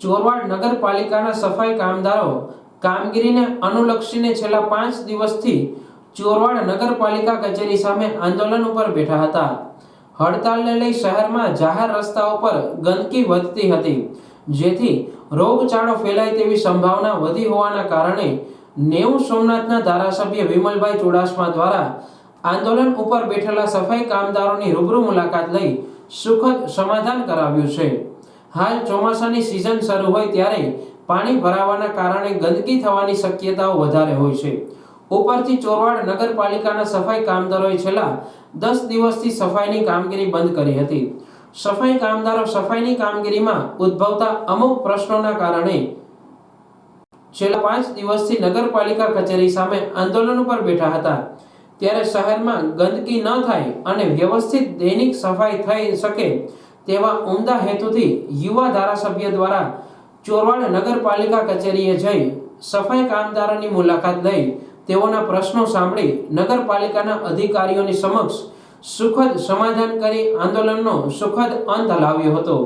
ચોરવાડ નગરપાલિકાના સફાઈ કામદારો કામગીરીને અનુલક્ષીને છેલ્લા 5 દિવસથી ચોરવાડ નગરપાલિકા કચેરી સામે આંદોલન ઉપર બેઠા હતા। હડતાલને લઈ શહેરમાં જાહેર રસ્તાઓ પર ગંદકી વધતી હતી, જેથી રોગચાળો ફેલાય તેવી સંભાવના વધી હોવાના કારણે નેવું સોમનાથના ધારાસભ્ય વિમલભાઈ ચુડાસમા દ્વારા આંદોલન ઉપર બેઠેલા સફાઈ કામદારોની રૂબરૂ મુલાકાત લઈ સુખદ સમાધાન કરાવ્યું છે। હાલ ચોમાસાની સિઝન શરૂ હોય ત્યારે પાણી ભરાવાના કારણે ગંદકી થવાની શક્યતાઓ વધારે હોય છે। ઉપરથી ચોરવાડ નગરપાલિકાના સફાઈ કામદારોએ છેલ્લા 10 દિવસથી સફાઈની કામગીરી બંધ કરી હતી। સફાઈ કામદારો સફાઈની કામગીરીમાં ઉદ્ભવતા અમુક પ્રશ્નોના કારણે છેલ્લા 5 દિવસથી નગરપાલિકા કચેરી સામે આંદોલન ઉપર બેઠા હતા। ત્યારે શહેરમાં ગંદકી ન થાય અને વ્યવસ્થિત દૈનિક સફાઈ થઈ શકે તેવા ઉમદા હેતુથી યુવા ધારાસભ્ય દ્વારા ચોરવાડ નગરપાલિકા કચેરીએ જઈ સફાઈ કામદારોની મુલાકાત લઈ તેઓના પ્રશ્નો સાંભળી નગરપાલિકાના અધિકારીઓની સમક્ષ સુખદ સમાધાન કરી આંદોલનનો સુખદ અંત લાવ્યો હતો।